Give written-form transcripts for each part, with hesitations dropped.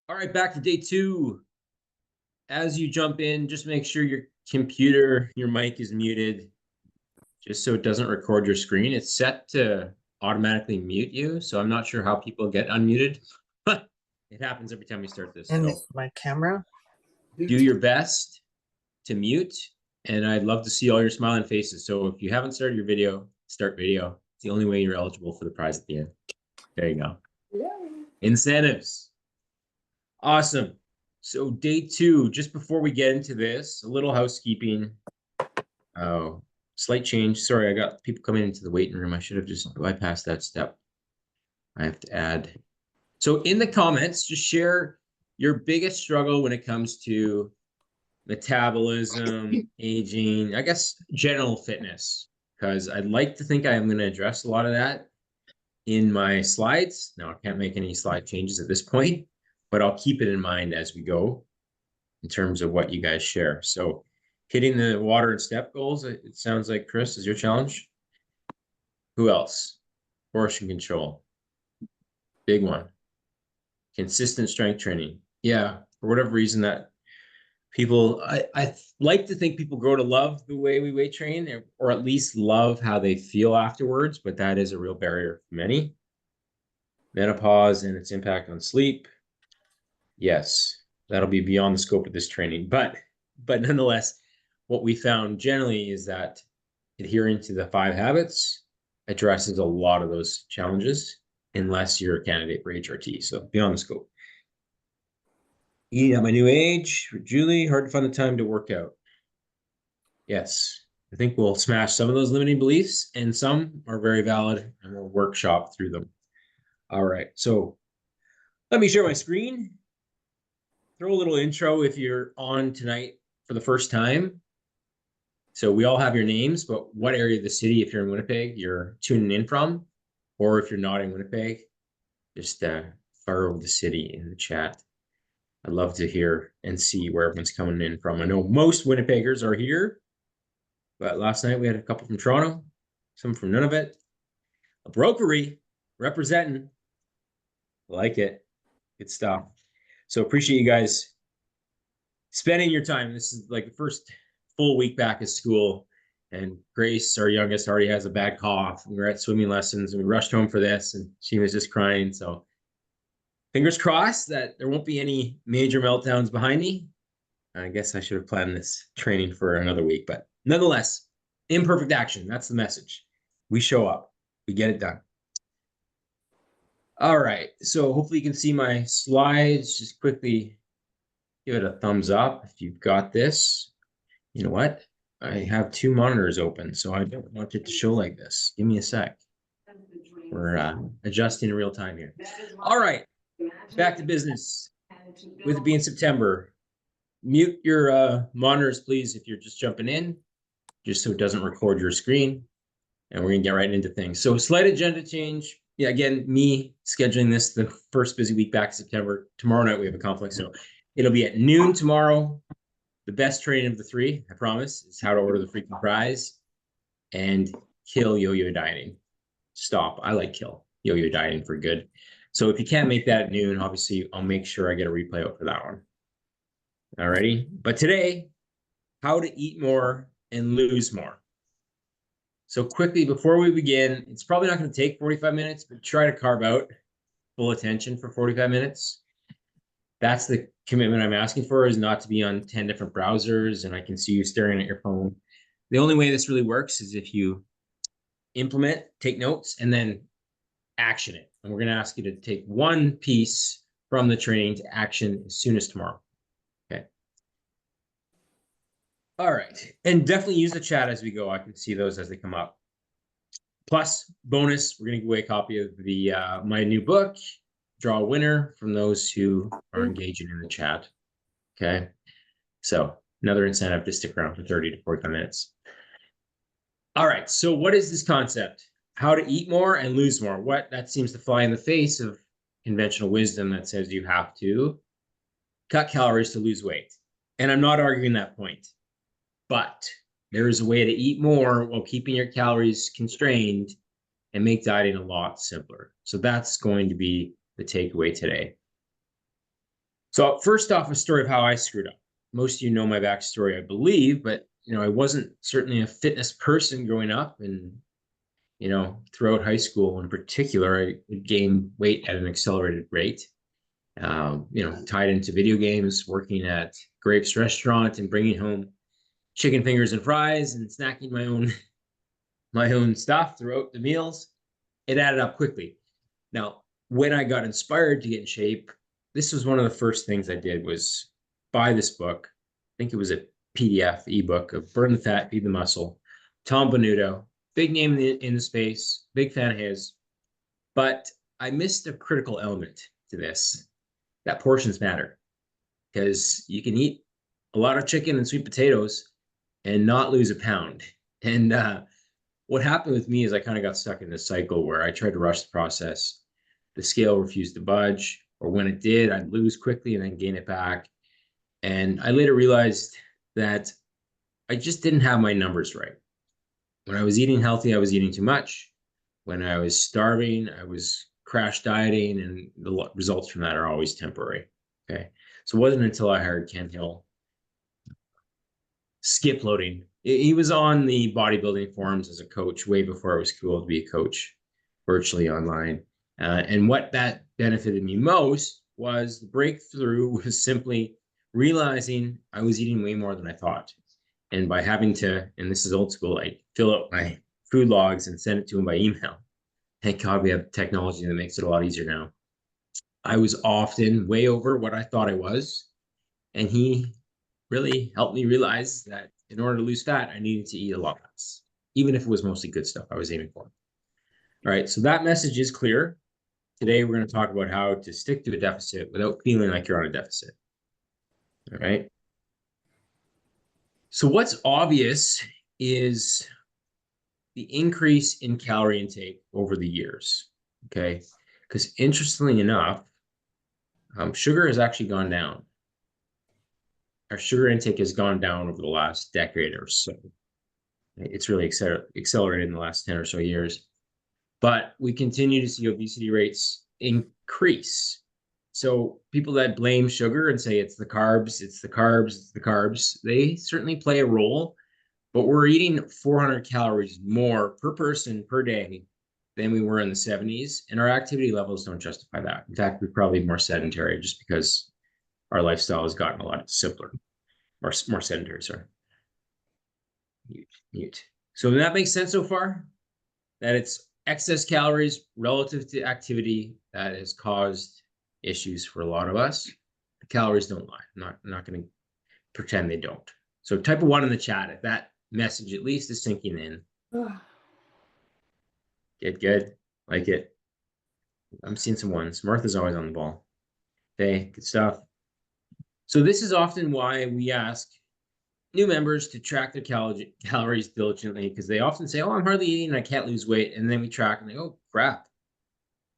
All right, back to day 2. As you jump in, just make sure your computer, your mic is muted, just so it doesn't record your screen. It's set to automatically mute you, so I'm not sure how people get unmuted, but it happens every time we start this. And so my camera? Do your best to mute, and I'd love to see all your smiling faces. So if you haven't started your video, start video. It's the only way you're eligible for the prize at the end. There you go. Yeah. Incentives. Awesome. So day 2, just before we get into this, a little housekeeping. Oh, slight change. Sorry, I got people coming into the waiting room. I should have just bypassed that step. I have to add. So in the comments, just share your biggest struggle when it comes to metabolism, aging, I guess general fitness, because I'd like to think I am going to address a lot of that in my slides. Now, I can't make any slide changes at this point, but I'll keep it in mind as we go in terms of what you guys share. So hitting the water and step goals, it sounds like, Chris, is your challenge. Who else? Portion control. Big one. Consistent strength training. Yeah, for whatever reason that people, I like to think people grow to love the way we weight train, or at least love how they feel afterwards, but that is a real barrier for many. Menopause and its impact on sleep. Yes, that'll be beyond the scope of this training, but nonetheless, what we found generally is that adhering to the 5 habits addresses a lot of those challenges, unless you're a candidate for HRT. So beyond the scope. Eating at my new age, for Julie, hard to find the time to work out. Yes, I think we'll smash some of those limiting beliefs, and some are very valid, and we'll workshop through them. All right, so let me share my screen. Throw a little intro if you're on tonight for the first time. So we all have your names, but what area of the city, if you're in Winnipeg, you're tuning in from, or if you're not in Winnipeg, just fire over the city in the chat. I'd love to hear and see where everyone's coming in from. I know most Winnipeggers are here, but last night we had a couple from Toronto, some from Nunavut. A brokery representing. Like it. Good stuff. So appreciate you guys spending your time. This is like the first full week back at school, and Grace, our youngest, already has a bad cough. We were at swimming lessons and we rushed home for this, and she was just crying. So fingers crossed that there won't be any major meltdowns behind me. I guess I should have planned this training for another week, but nonetheless, imperfect action. That's the message. We show up, we get it done. All right, so hopefully you can see my slides. Just quickly give it a thumbs up if you've got this. You know what? I have 2 monitors open, so I don't want it to show like this. Give me a sec. We're adjusting in real time here. All right. Back to business. With it being September, mute your monitors, please, if you're just jumping in, just so it doesn't record your screen. And we're going to get right into things. So slight agenda change. Yeah, again, me scheduling this the first busy week back in September. Tomorrow night we have a conflict, so it'll be at noon tomorrow. The best training of the 3, I promise, is how to order the freaking prize and kill yo-yo dieting. Stop. I like kill yo-yo dieting for good. So if you can't make that at noon, obviously, I'll make sure I get a replay out for that one. Alrighty. But today, how to eat more and lose more. So quickly, before we begin, it's probably not going to take 45 minutes, but try to carve out full attention for 45 minutes. That's the commitment I'm asking for, is not to be on 10 different browsers and I can see you staring at your phone. The only way this really works is if you implement, take notes, and then action it. And we're going to ask you to take one piece from the training to action as soon as tomorrow. Okay. All right. And definitely use the chat as we go. I can see those as they come up. Plus, bonus, we're going to give away a copy of the my new book, Draw a Winner, from those who are engaging in the chat. Okay. So another incentive to stick around for 30 to 45 minutes. All right. So what is this concept? How to eat more and lose more. What that seems to fly in the face of conventional wisdom that says you have to cut calories to lose weight. And I'm not arguing that point, but there is a way to eat more while keeping your calories constrained and make dieting a lot simpler. So that's going to be the takeaway today. So first off, a story of how I screwed up. Most of you know my backstory, I believe, but I wasn't certainly a fitness person growing up, and throughout high school in particular, I gained weight at an accelerated rate. Tied into video games, working at Grapes Restaurant, and bringing home chicken fingers and fries and snacking my own stuff throughout the meals. It added up quickly. Now, when I got inspired to get in shape, this was one of the first things I did was buy this book. I think it was a PDF ebook of Burn the Fat, Feed the Muscle. Tom Benuto, big name in the space, big fan of his. But I missed a critical element to this. That portions matter, because you can eat a lot of chicken and sweet potatoes and not lose a pound. And what happened with me is I kind of got stuck in this cycle where I tried to rush the process. The scale refused to budge, or when it did, I'd lose quickly and then gain it back. And I later realized that I just didn't have my numbers right. When I was eating healthy, I was eating too much. When I was starving, I was crash dieting, and the results from that are always temporary. Okay. So it wasn't until I hired Ken Hill, skip loading. He was on the bodybuilding forums as a coach way before it was cool to be a coach virtually online. And what that benefited me most was the breakthrough was simply realizing I was eating way more than I thought. And by having to, and this is old school, I fill out my food logs and send it to him by email. Thank God we have technology that makes it a lot easier now. I was often way over what I thought I was. And he really helped me realize that in order to lose fat, I needed to eat a lot less, even if it was mostly good stuff I was aiming for. All right, so that message is clear. Today, we're going to talk about how to stick to a deficit without feeling like you're on a deficit. All right. So what's obvious is the increase in calorie intake over the years. Okay. Because interestingly enough, sugar has actually gone down. Our sugar intake has gone down over the last decade or so. It's really accelerated in the last 10 or so years. But we continue to see obesity rates increase. So people that blame sugar and say it's the carbs, it's the carbs, it's the carbs, they certainly play a role. But we're eating 400 calories more per person per day than we were in the 70s. And our activity levels don't justify that. In fact, we're probably more sedentary just because our lifestyle has gotten a lot simpler, or more sedentary, sorry. Mute. So that makes sense so far? That it's excess calories relative to activity that has caused issues for a lot of us. The calories don't lie. I'm not going to pretend they don't. So type a 1 in the chat if that message at least is sinking in. Good. Like it. I'm seeing some 1s. Martha's always on the ball. Okay, good stuff. So this is often why we ask new members to track their calories diligently, because they often say, oh, I'm hardly eating and I can't lose weight. And then we track and they go, oh, crap.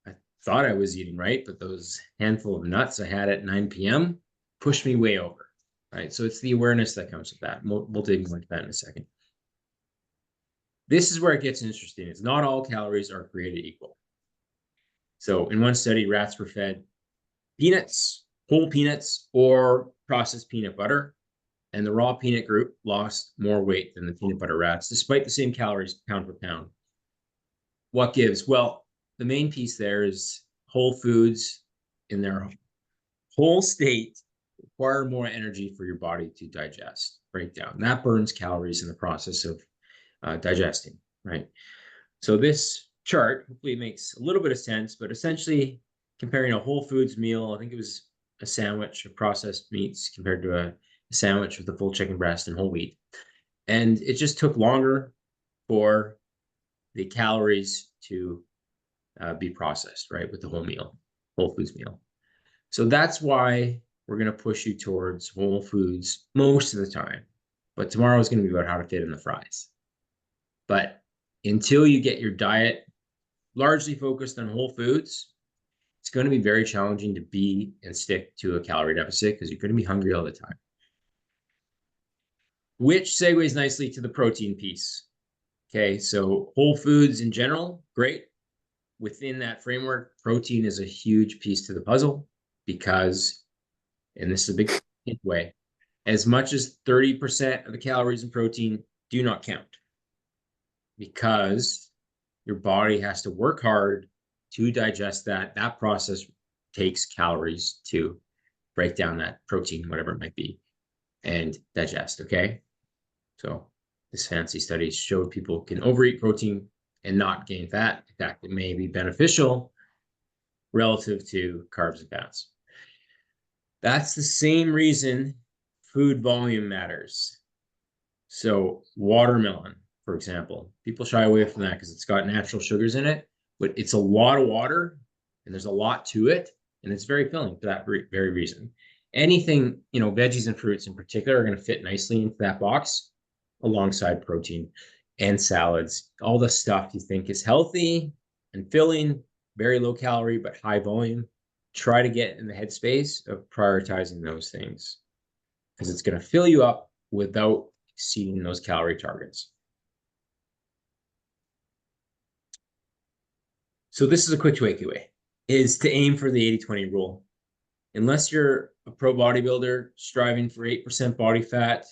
I thought I was eating right, but those handful of nuts I had at 9 p.m. pushed me way over. Right. So it's the awareness that comes with that. We'll dig more into that in a second. This is where it gets interesting. It's not all calories are created equal. So in one study, rats were fed peanuts, whole peanuts, or processed peanut butter. And the raw peanut group lost more weight than the peanut butter rats, despite the same calories pound for pound. What gives? Well, the main piece there is whole foods in their whole state require more energy for your body to digest, break down. And that burns calories in the process of digesting, right? So this chart hopefully makes a little bit of sense, but essentially comparing a whole foods meal, I think it was a sandwich of processed meats compared to a sandwich with a full chicken breast and whole wheat. And it just took longer for the calories to be processed, right, with the whole meal, whole foods meal. So that's why we're going to push you towards whole foods most of the time. But tomorrow is going to be about how to fit in the fries. But until you get your diet largely focused on whole foods, it's going to be very challenging to be and stick to a calorie deficit because you're going to be hungry all the time. Which segues nicely to the protein piece. Okay, so whole foods in general, great. Within that framework, protein is a huge piece to the puzzle because, and this is a big way, as much as 30% of the calories in protein do not count because your body has to work hard to digest that. That process takes calories to break down that protein, whatever it might be, and digest. Okay. So this fancy study showed people can overeat protein and not gain fat. In fact, it may be beneficial relative to carbs and fats. That's the same reason food volume matters. So watermelon, for example, people shy away from that because it's got natural sugars in it, but it's a lot of water and there's a lot to it. And it's very filling for that very reason. Anything, veggies and fruits in particular are going to fit nicely into that box alongside protein and salads. All the stuff you think is healthy and filling, very low calorie, but high volume. Try to get in the headspace of prioritizing those things because it's going to fill you up without exceeding those calorie targets. So this is a quick takeaway, is to aim for the 80-20 rule. Unless you're a pro bodybuilder striving for 8% body fat,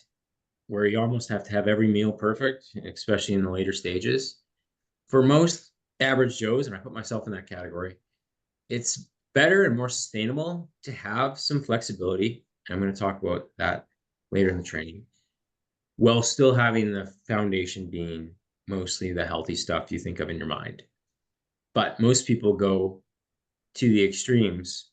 where you almost have to have every meal perfect, especially in the later stages, for most average Joes, and I put myself in that category, it's better and more sustainable to have some flexibility. I'm going to talk about that later in the training, while still having the foundation being mostly the healthy stuff you think of in your mind. But most people go to the extremes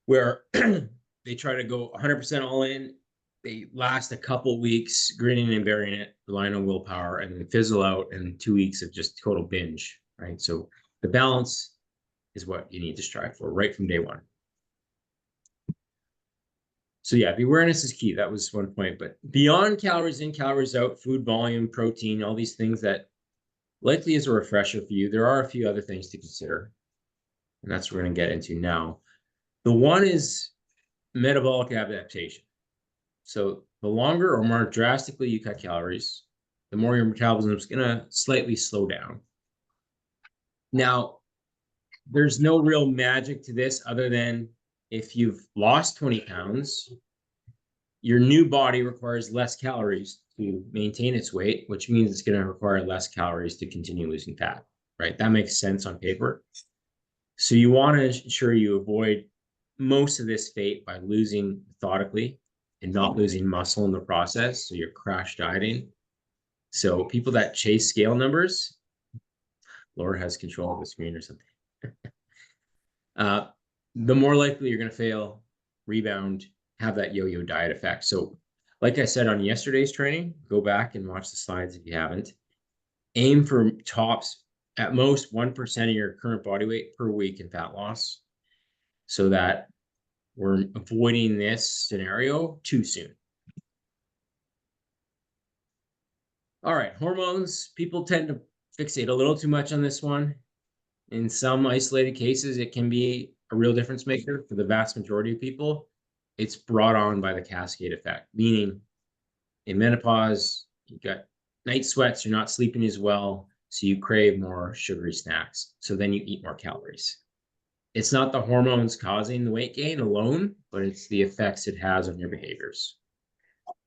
where they try to go 100% all in. They last a couple weeks grinning and bearing it, relying on willpower, and then fizzle out in 2 weeks of just total binge, right? So the balance is what you need to strive for right from day one. So yeah, the awareness is key. That was one point. But beyond calories in, calories out, food volume, protein, all these things that likely is a refresher for you, there are a few other things to consider. And that's what we're going to get into now. The one is metabolic adaptation. So the longer or more drastically you cut calories, the more your metabolism is going to slightly slow down. Now, there's no real magic to this other than if you've lost 20 pounds, your new body requires less calories to maintain its weight, which means it's going to require less calories to continue losing fat, right? That makes sense on paper. So you want to ensure you avoid most of this fate by losing methodically and not losing muscle in the process. So you're crash dieting. So people that chase scale numbers, Laura has control of the screen or something. The more likely you're going to fail, rebound, have that yo-yo diet effect. So like I said on yesterday's training, go back and watch the slides if you haven't. Aim for tops at most 1% of your current body weight per week in fat loss so that we're avoiding this scenario too soon. All right, hormones. People tend to fixate a little too much on this one. In some isolated cases, it can be a real difference maker. For the vast majority of people, it's brought on by the cascade effect, meaning in menopause, you got night sweats, you're not sleeping as well, so you crave more sugary snacks. So then you eat more calories. It's not the hormones causing the weight gain alone, but it's the effects it has on your behaviors.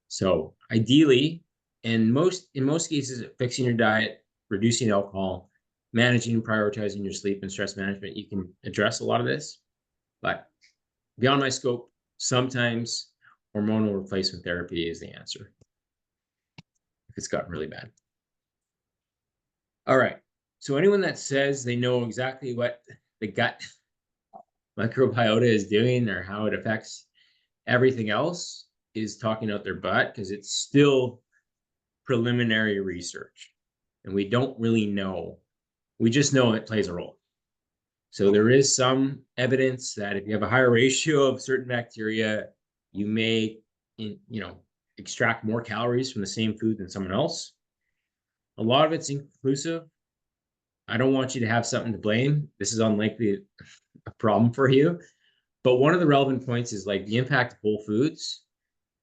So ideally, in most cases, fixing your diet, reducing alcohol, managing and prioritizing your sleep and stress management, you can address a lot of this. But beyond my scope, sometimes hormonal replacement therapy is the answer if it's gotten really bad. All right. So anyone that says they know exactly what the gut microbiota is doing or how it affects everything else is talking out their butt because it's still preliminary research and we don't really know. We just know it plays a role. So there is some evidence that if you have a higher ratio of certain bacteria, you may, extract more calories from the same food than someone else. A lot of it's inconclusive. I don't want you to have something to blame. This is unlikely a problem for you. But one of the relevant points is like the impact of whole foods.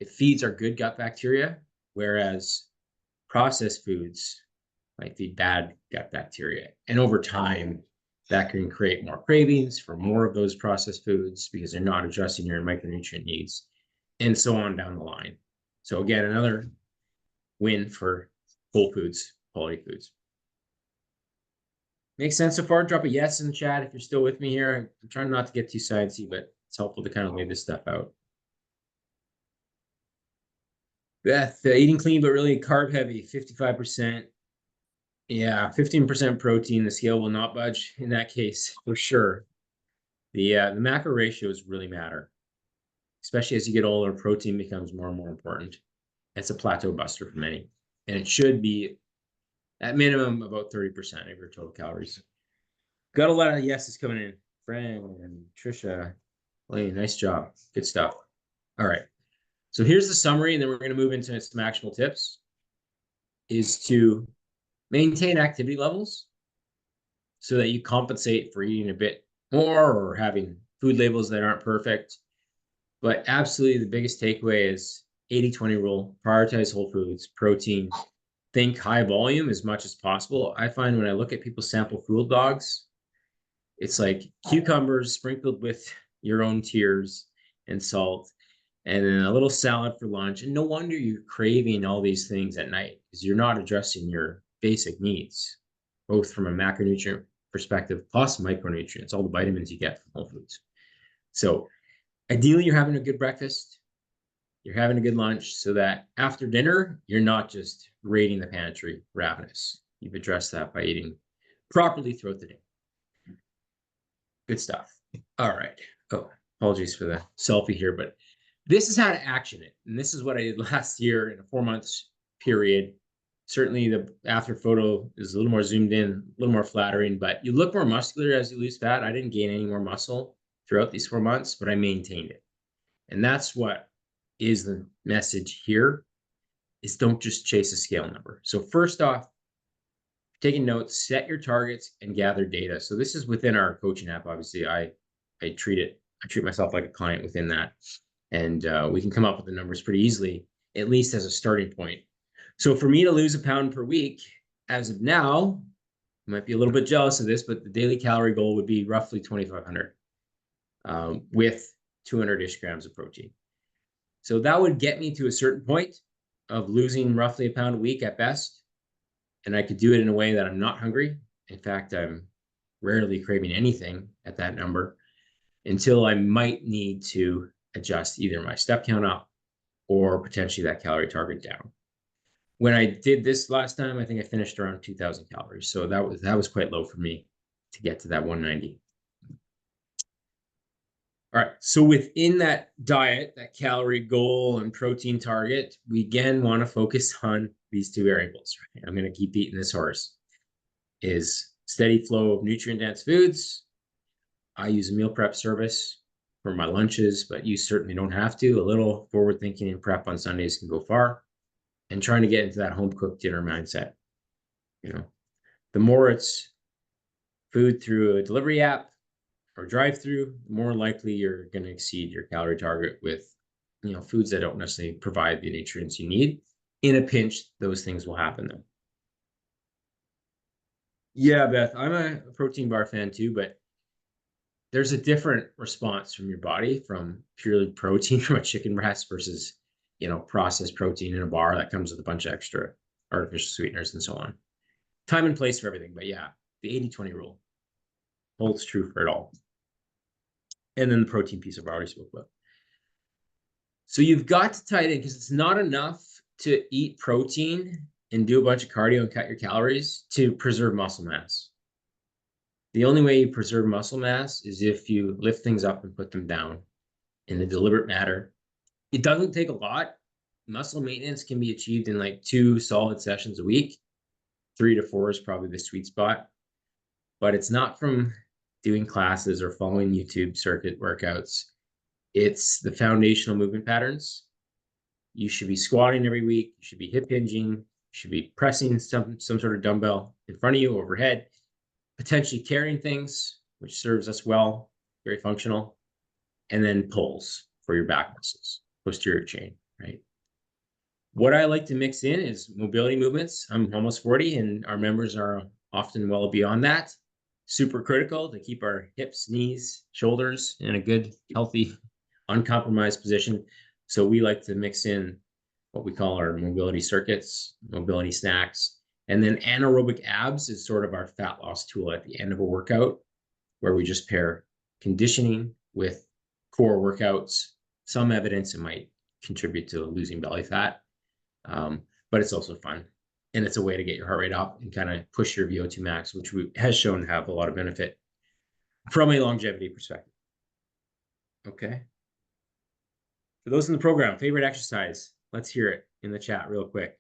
It feeds our good gut bacteria, whereas processed foods like the bad gut bacteria. And over time, that can create more cravings for more of those processed foods because they're not addressing your micronutrient needs, and so on down the line. So again, another win for whole foods, quality foods. Makes sense so far? Drop a yes in the chat if you're still with me here. I'm trying not to get too sciencey, but it's helpful to kind of lay this stuff out. Beth, eating clean but really carb heavy, 55%. Yeah, 15% protein. The scale will not budge in that case for sure. The macro ratios really matter, especially as you get older. Protein becomes more and more important. It's a plateau buster for many, and it should be at minimum about 30% of your total calories. Got a lot of yeses coming in. Fran and Trisha, Lane, nice job. Good stuff. All right. So here's the summary, and then we're going to move into some actionable tips. Is to maintain activity levels so that you compensate for eating a bit more or having food labels that aren't perfect. But absolutely the biggest takeaway is 80-20 rule, prioritize whole foods, protein, think high volume as much as possible. I find when I look at people's sample food logs, it's like cucumbers sprinkled with your own tears and salt, and then a little salad for lunch. And no wonder you're craving all these things at night because you're not addressing your basic needs, both from a macronutrient perspective plus micronutrients, all the vitamins you get from whole foods. So ideally, you're having a good breakfast, you're having a good lunch, so that after dinner, you're not just raiding the pantry ravenous. You've addressed that by eating properly throughout the day. Good stuff. All right. Oh, apologies for the selfie here, but this is how to action it. And this is what I did last year in a 4 months period. Certainly the after photo is a little more zoomed in, a little more flattering, but you look more muscular as you lose fat. I didn't gain any more muscle throughout these 4 months, but I maintained it. And that's what is the message here, is don't just chase a scale number. So first off, taking notes, set your targets and gather data. So this is within our coaching app. Obviously, I treat myself like a client within that. And we can come up with the numbers pretty easily, at least as a starting point. So for me to lose a pound per week, as of now, you might be a little bit jealous of this, but the daily calorie goal would be roughly 2,500 with 200-ish grams of protein. So that would get me to a certain point of losing roughly a pound a week at best. And I could do it in a way that I'm not hungry. In fact, I'm rarely craving anything at that number until I might need to adjust either my step count up or potentially that calorie target down. When I did this last time, I think I finished around 2,000 calories. So that was quite low for me to get to that 190. All right, so within that diet, that calorie goal and protein target, we again want to focus on these two variables. Right? I'm going to keep beating this horse. Is steady flow of nutrient-dense foods. I use a meal prep service for my lunches, but you certainly don't have to. A little forward thinking and prep on Sundays can go far. And trying to get into that home cooked dinner mindset. You know, the more it's food through a delivery app or drive-through, the more likely you're going to exceed your calorie target with, foods that don't necessarily provide the nutrients you need. In a pinch, those things will happen though. Yeah, Beth, I'm a protein bar fan too, but there's a different response from your body from purely protein from a chicken breast versus, processed protein in a bar that comes with a bunch of extra artificial sweeteners and so on. Time and place for everything, but yeah, the 80-20 rule holds true for it all. And then the protein piece I've already spoke about. So you've got to tie it in because it's not enough to eat protein and do a bunch of cardio and cut your calories to preserve muscle mass. The only way you preserve muscle mass is if you lift things up and put them down in a deliberate manner. It doesn't take a lot. Muscle maintenance can be achieved in like 2 solid sessions a week. 3 to 4 is probably the sweet spot. But it's not from doing classes or following YouTube circuit workouts. It's the foundational movement patterns. You should be squatting every week. You should be hip hinging. You should be pressing some sort of dumbbell in front of you, overhead, potentially carrying things, which serves us well, very functional, and then pulls for your back muscles, posterior chain, right? What I like to mix in is mobility movements. I'm almost 40 and our members are often well beyond that. Super critical to keep our hips, knees, shoulders in a good, healthy, uncompromised position. So we like to mix in what we call our mobility circuits, mobility snacks. And then anaerobic abs is sort of our fat loss tool at the end of a workout, where we just pair conditioning with core workouts. Some evidence it might contribute to losing belly fat, but it's also fun. And it's a way to get your heart rate up and kind of push your VO2 max, which has shown to have a lot of benefit from a longevity perspective. Okay. For those in the program, favorite exercise, let's hear it in the chat real quick.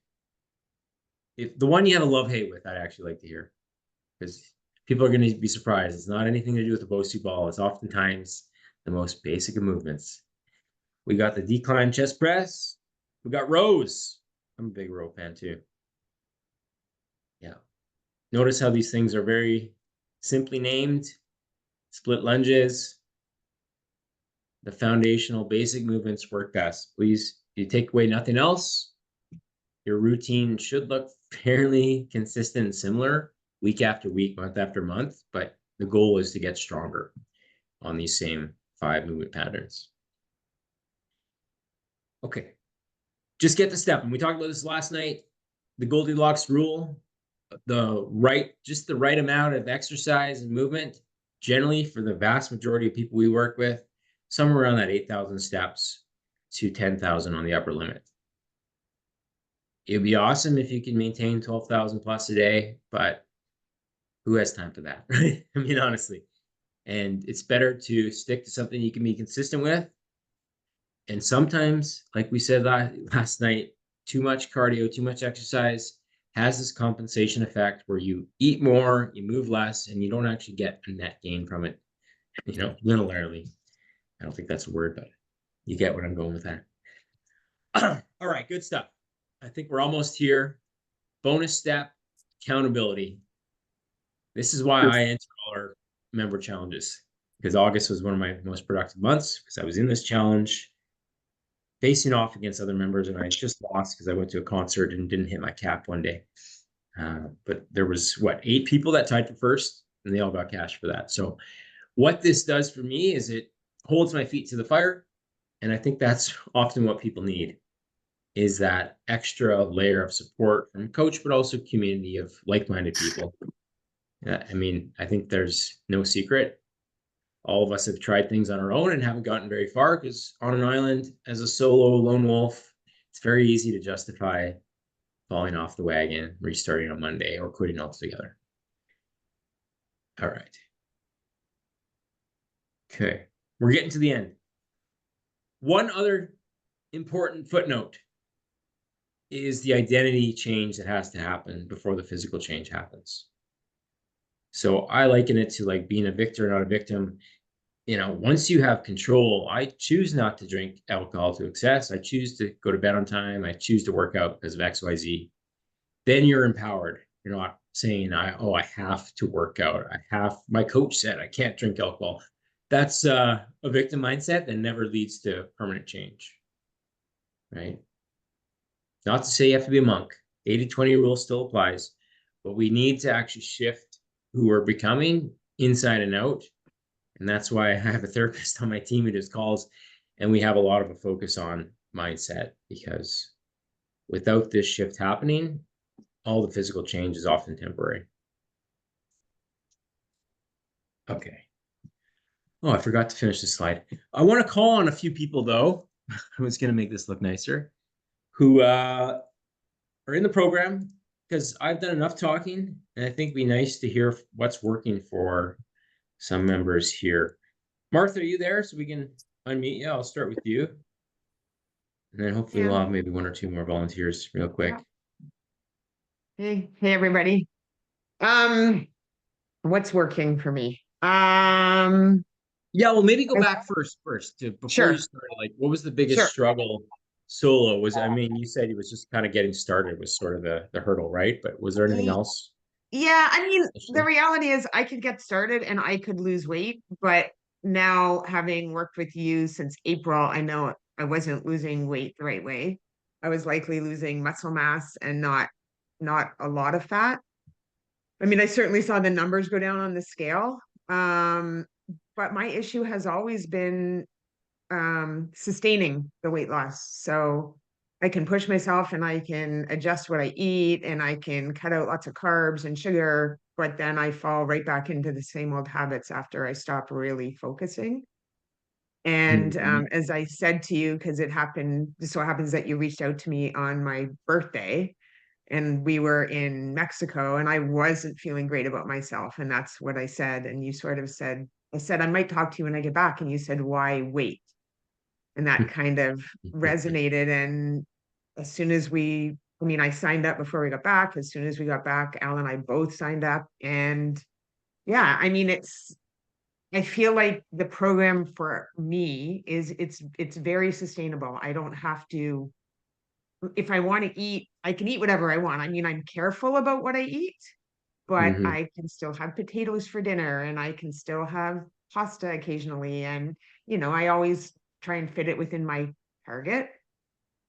If the one you had a love-hate with, I'd actually like to hear, because people are going to be surprised. It's not anything to do with the Bosu ball. It's oftentimes the most basic of movements. We got the decline chest press. We got rows. I'm a big row fan too. Yeah. Notice how these things are very simply named. Split lunges. The foundational basic movements work best. Please, if you take away nothing else, your routine should look fairly consistent and similar week after week, month after month, but the goal is to get stronger on these same 5 movement patterns. Okay, just get the step. And we talked about this last night, the Goldilocks rule, just the right amount of exercise and movement, generally for the vast majority of people we work with, somewhere around that 8,000 steps to 10,000 on the upper limit. It'd be awesome if you can maintain 12,000 plus a day, but who has time for that, right? I mean, honestly. And it's better to stick to something you can be consistent with. And sometimes, like we said last night, too much cardio, too much exercise has this compensation effect where you eat more, you move less, and you don't actually get a net gain from it, linearly. I don't think that's a word, but you get what I'm going with that. All right, good stuff. I think we're almost here. Bonus step, accountability. This is why I enter all our member challenges, because August was one of my most productive months because I was in this challenge facing off against other members, and I just lost because I went to a concert and didn't hit my cap one day. But there was 8 people that tied for first, and they all got cash for that. So what this does for me is it holds my feet to the fire. And I think that's often what people need, is that extra layer of support from coach, but also community of like-minded people. I mean, I think there's no secret. All of us have tried things on our own and haven't gotten very far, because on an island as a solo lone wolf, it's very easy to justify falling off the wagon, restarting on Monday, or quitting altogether. All right. Okay, we're getting to the end. One other important footnote is the identity change that has to happen before the physical change happens. So I liken it to like being a victor, not a victim. Once you have control, I choose not to drink alcohol to excess. I choose to go to bed on time. I choose to work out because of XYZ. Then you're empowered. You're not saying, I have to work out. My coach said I can't drink alcohol. That's a victim mindset that never leads to permanent change, right? Not to say you have to be a monk. 80-20 rule still applies, but we need to actually shift who we're becoming inside and out. And that's why I have a therapist on my team who does calls, and we have a lot of a focus on mindset, because without this shift happening, all the physical change is often temporary. Okay. Oh, I forgot to finish this slide. I want to call on a few people, though. I was going to make this look nicer, who are in the program, because I've done enough talking, and I think it'd be nice to hear what's working for some members here. Martha, are you there? So we can unmute you. I'll start with you. And then hopefully we'll have maybe 1 or 2 more volunteers real quick. Hey, everybody. What's working for me? Yeah, well, maybe go back first to before Sure. you started. Like, what was the biggest struggle solo? You said it was just kind of getting started was sort of the hurdle, right? But was there anything else? Yeah, I mean, the reality is I could get started and I could lose weight, but now having worked with you since April, I know I wasn't losing weight the right way. I was likely losing muscle mass and not a lot of fat. I mean, I certainly saw the numbers go down on the scale. Um, but my issue has always been sustaining the weight loss. So I can push myself and I can adjust what I eat and I can cut out lots of carbs and sugar, but then I fall right back into the same old habits after I stop really focusing. And Mhm. as I said to you, because it happened, just so happens that you reached out to me on my birthday and we were in Mexico and I wasn't feeling great about myself. And that's what I said. And you sort of said, I said, I might talk to you when I get back. And you said, why wait? And that kind of resonated. And as soon as I mean, I signed up before we got back. As soon as we got back, Al and I both signed up. And yeah, I mean, I feel like the program for me is it's very sustainable. I don't have to, if I want to eat, I can eat whatever I want. I mean, I'm careful about what I eat, but Mhm. I can still have potatoes for dinner and I can still have pasta occasionally. And, I always try and fit it within my target.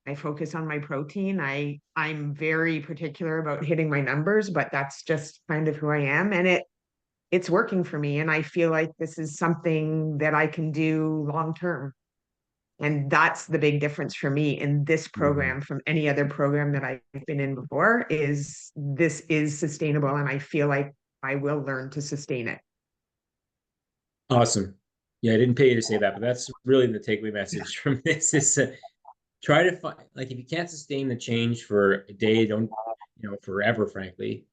I focus on my protein. I'm very particular about hitting my numbers, but that's just kind of who I am. And it's working for me. And I feel like this is something that I can do long term. And that's the big difference for me in this Mhm. program from any other program that I've been in before is this is sustainable and I feel like I will learn to sustain it. Awesome. Yeah, I didn't pay you to say that, but that's really the takeaway message from this is try to find, like, if you can't sustain the change for a day, don't, forever, frankly,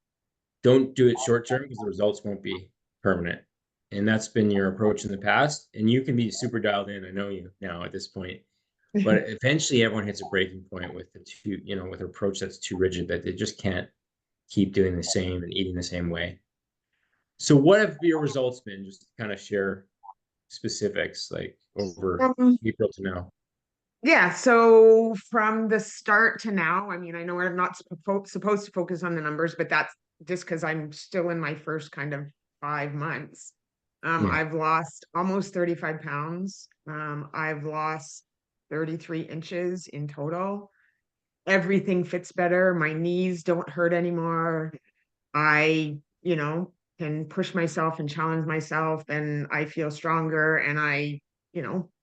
don't do it short term because the results won't be permanent. And that's been your approach in the past. And you can be super dialed in. I know you now at this point, but eventually everyone hits a breaking point with with an approach that's too rigid that they just can't keep doing the same and eating the same way. So what have your results been? Just to kind of share specifics like over Um, April to now. yeah, so from the start to now, I mean, I know we're not supposed to focus on the numbers, but that's just because I'm still in my first kind of 5 months. Yeah. I've lost almost 35 pounds. I've lost 33 inches in total. Everything fits better. My knees don't hurt anymore. I, can push myself and challenge myself and I feel stronger and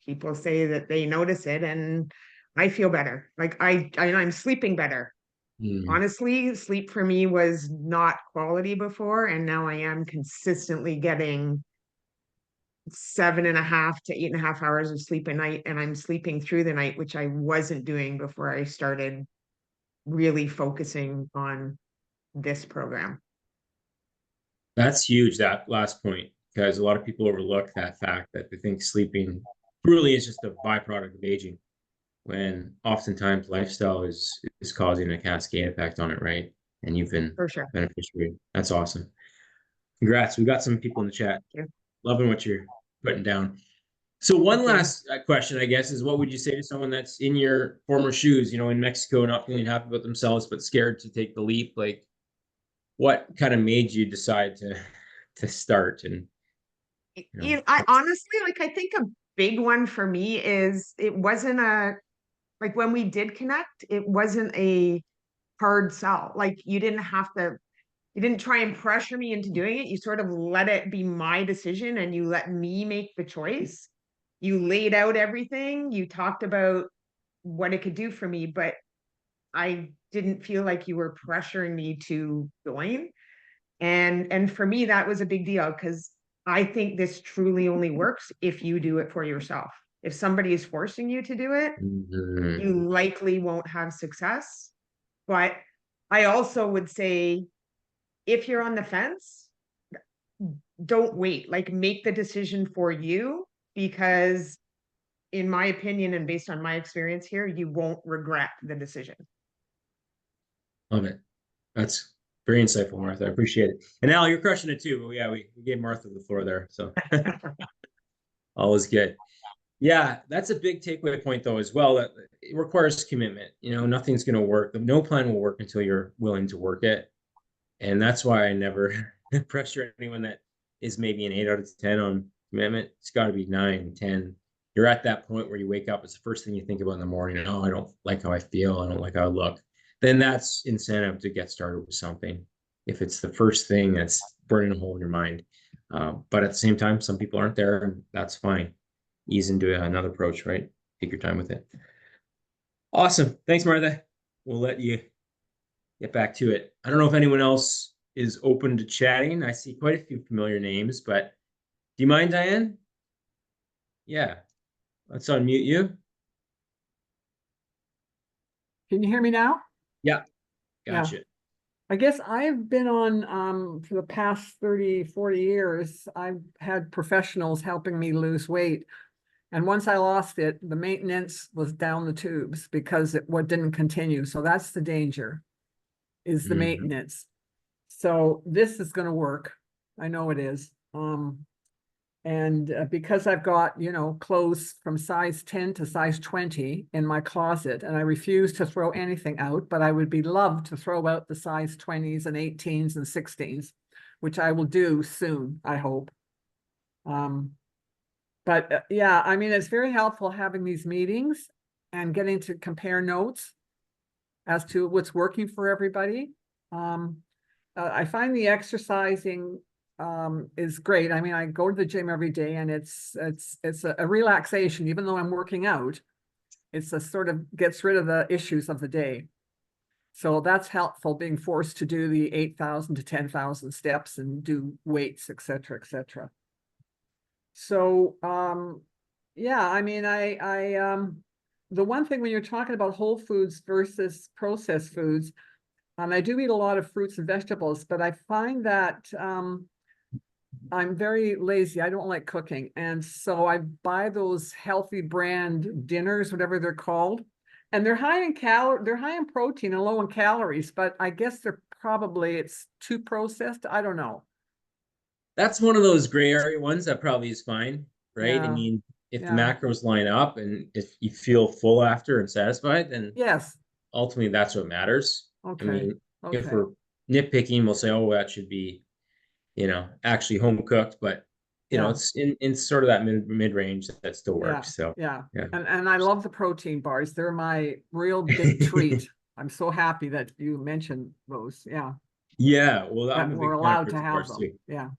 people say that they notice it and I feel better. Like I'm sleeping better. Mm. Honestly, sleep for me was not quality before and now I am consistently getting 7.5 to 8.5 hours of sleep a night and I'm sleeping through the night, which I wasn't doing before I started really focusing on this program. That's huge, that last point, because a lot of people overlook that fact that they think sleeping really is just a byproduct of aging, when oftentimes lifestyle is causing a cascade effect on it, right? And you've been For sure. beneficiary. That's awesome. Congrats. We got some people in the chat Thank you. loving what you're putting down. So one Thank you. last question, I guess, is what would you say to someone that's in your former shoes, in Mexico, not feeling happy about themselves, but scared to take the leap? Like, what kind of made you decide to start and you know I honestly, like, I think a big one for me is it wasn't like when we did connect, it wasn't a hard sell. Like, you didn't try and pressure me into doing it. You sort of let it be my decision and you let me make the choice. You laid out everything. You talked about what it could do for me, but I didn't feel like you were pressuring me to join. And for me, that was a big deal because I think this truly only works if you do it for yourself. If somebody is forcing you to do it, Mhm. you likely won't have success. But I also would say if you're on the fence, don't wait. Like, make the decision for you because in my opinion and based on my experience here, you won't regret the decision. Love it. That's very insightful, Martha. I appreciate it. And Al, you're crushing it too. But yeah, we gave Martha the floor there, so always good. Yeah, that's a big takeaway point though as well. That it requires commitment. Nothing's going to work. No plan will work until you're willing to work it. And that's why I never pressure anyone that is maybe an 8 out of 10 on commitment. It's got to be 9, 10. you're at that point where you wake up, it's the first thing you think about in the morning. Oh, I don't like how I feel. I don't like how I look. Then that's incentive to get started with something. If it's the first thing that's burning a hole in your mind. But at the same time, some people aren't there, and that's fine. Ease into another approach, right? Take your time with it. Awesome. Thanks, Martha. We'll let you get back to it. I don't know if anyone else is open to chatting. I see quite a few familiar names, but do you mind, Diane? Yeah, let's unmute you. Can you hear me now? Yeah, Yeah. gotcha. I guess I've been on, for the past 30, 40 years, I've had professionals helping me lose weight. And once I lost it, the maintenance was down the tubes because it didn't continue. So that's the danger, is the Mhm. maintenance. So this is going to work. I know it is. And because I've got, clothes from size 10 to size 20 in my closet, and I refuse to throw anything out, but I would be loved to throw out the size 20s and 18s and 16s, which I will do soon, I hope. But yeah, I mean, it's very helpful having these meetings and getting to compare notes as to what's working for everybody. I find the exercising is great. I mean, I go to the gym every day, and it's a relaxation, even though I'm working out. It's a sort of gets rid of the issues of the day. So that's helpful, being forced to do the 8,000 to 10,000 steps and do weights, et cetera, et cetera. So yeah, I mean, the one thing when you're talking about whole foods versus processed foods, I do eat a lot of fruits and vegetables, but I find that I'm very lazy. I don't like cooking. And so I buy those healthy brand dinners, whatever they're called. And they're high in they're high in protein and low in calories, but I guess it's too processed. I don't know. That's one of those gray area ones that probably is fine, right? I Yeah. mean, if the Yeah. macros line up and if you feel full after and satisfied, then Yes. ultimately that's what matters. I Okay. mean, if Okay. we're nitpicking, we'll say, oh, that should be, actually home cooked, but Yeah. it's in sort of that mid range that still Yeah. works. So Yeah. yeah. And I love the protein bars. They're my real big treat. I'm so happy that you mentioned those. Yeah. Yeah, well, I'm That a we're big fan of allowed to protein have bars them. too. Yeah.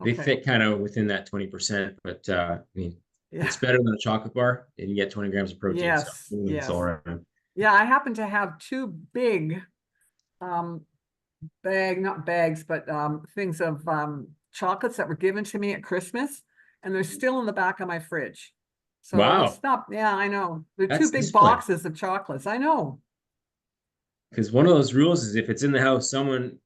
They Okay. fit kind of within that 20%, but I mean, Yeah. it's better than a chocolate bar, and you get 20 grams of protein. So Yes. it's all Yes. around. Yeah. I happen to have two big um not bags, but things of chocolates that were given to me at Christmas, and they're still in the back of my fridge. So Wow, it's not, yeah, I know. They're two that's big discipline. boxes of chocolates. I know. Because one of those rules is if it's in the house, someone,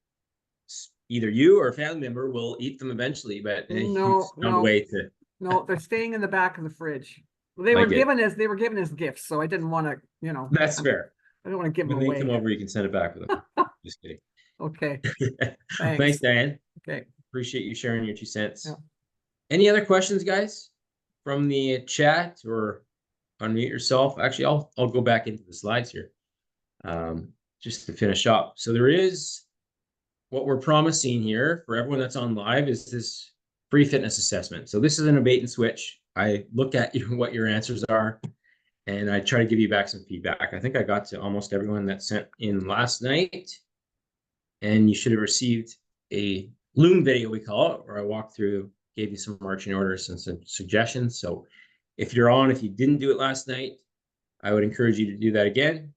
either you or a family member, will eat them eventually. But you No, found a no, way to. no, they're staying in the back of the fridge. I get. They were given as gifts, so I didn't want to, That's I fair. don't want to give them When they come away. over, you can send it back with them. Just kidding. Okay, Thanks, thanks. Diane. Okay. Appreciate you sharing your 2 cents. Yeah. Any other questions, guys, from the chat, or unmute yourself? Actually, I'll go back into the slides here, just to finish up. So there is what we're promising here for everyone that's on live is this free fitness assessment. So this isn't a bait and switch. I look at what your answers are, and I try to give you back some feedback. I think I got to almost everyone that sent in last night, and you should have received a Loom video, we call it, where I walked through, gave you some marching orders and some suggestions. So if you didn't do it last night, I would encourage you to do that again.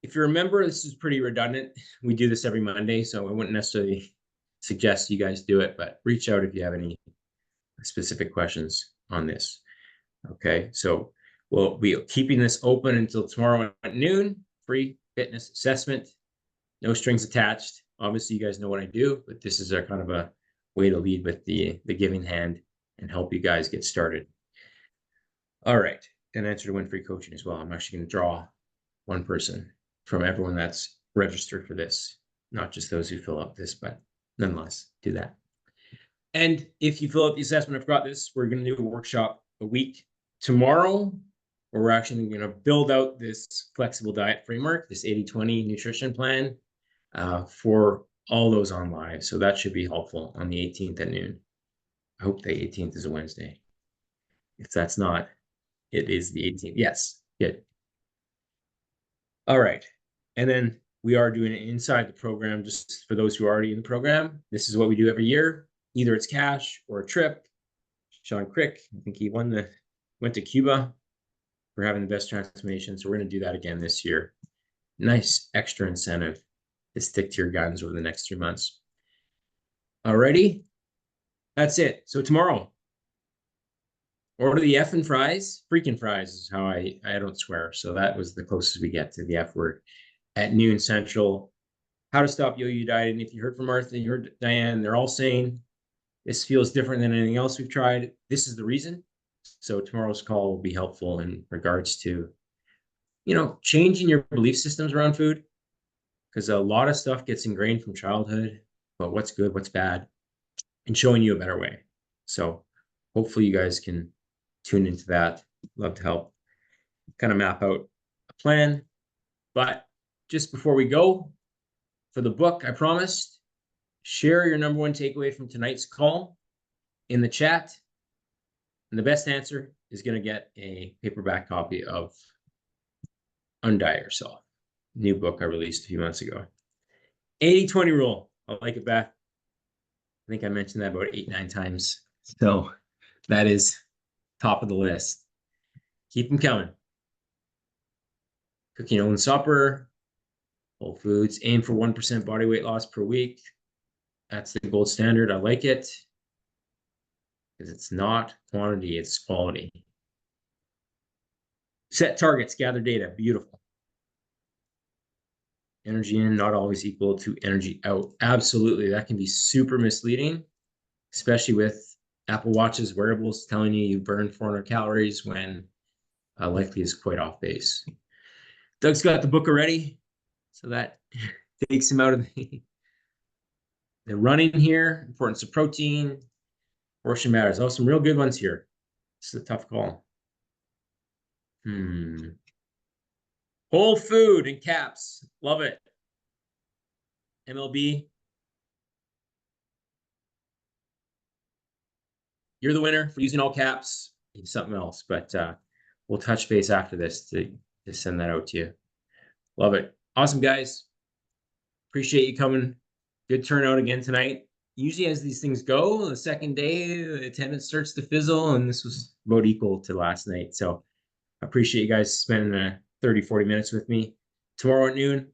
If you remember, this is pretty redundant. We do this every Monday, so I wouldn't necessarily suggest you guys do it, but reach out if you have any specific questions on this. Okay, so we'll be keeping this open until tomorrow at noon. Free fitness assessment, no strings attached. Obviously, you guys know what I do, but this is a kind of a way to lead with the giving hand and help you guys get started. All right, and answer to win free coaching as well. I'm actually going to draw one person from everyone that's registered for this, not just those who fill out this, but nonetheless, do that. And if you fill out the assessment, I've got this, we're going to do a workshop a week tomorrow, where we're actually going to build out this flexible diet framework, this 80-20 nutrition plan, for all those on live. So that should be helpful on the 18th at noon. I hope the 18th is a Wednesday. If that's not, It is the 18th. Yes, good. All right. And then we are doing it inside the program, just for those who are already in the program. This is what we do every year. Either it's cash or a trip. Sean Crick, I think he went to Cuba for having the best transformation. So we're going to do that again this year. Nice extra incentive to stick to your guidance over the next 3 months. Alrighty, that's it. So tomorrow, order the effing fries. Freaking fries is how I don't swear. So that was the closest we get to the F word. At noon Central. How to stop yo-yo dieting. If you heard from Martha, you heard Diane, they're all saying this feels different than anything else we've tried. This is the reason. So tomorrow's call will be helpful in regards to, changing your belief systems around food, because a lot of stuff gets ingrained from childhood about what's good, what's bad, and showing you a better way. So hopefully you guys can tune into that. Love to help kind of map out a plan. But just before we go, for the book, I promised, share your number one takeaway from tonight's call in the chat. And the best answer is going to get a paperback copy of Undiet Yourself, new book I released a few months ago. 80-20 rule. I like it, Beth. I think I mentioned that about 8-9 times. So that is top of the list. Keep them coming. Cook your own supper. Whole Foods. Aim for 1% body weight loss per week. That's the gold standard. I like it. Because it's not quantity, it's quality. Set targets, gather data. Beautiful. Energy in, not always equal to energy out. Absolutely. That can be super misleading, especially with Apple Watches, wearables telling you burn 400 calories when likely is quite off base. Doug's got the book already, so that takes him out of the running here. Importance of protein. Portion matters. Oh, some real good ones here. This is a tough call. Whole food in caps. Love it. MLB. You're the winner for using all caps. Something else, but we'll touch base after this to send that out to you. Love it. Awesome, guys. Appreciate you coming. Good turnout again tonight. Usually as these things go, the second day, the attendance starts to fizzle, and this was about equal to last night. So I appreciate you guys spending 30, 40 minutes with me. Tomorrow at noon,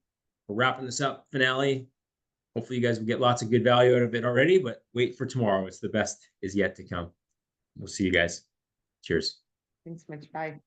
we're wrapping this up, finale. Hopefully you guys will get lots of good value out of it already, but wait for tomorrow. It's the best is yet to come. We'll see you guys. Cheers. Thanks much. Bye.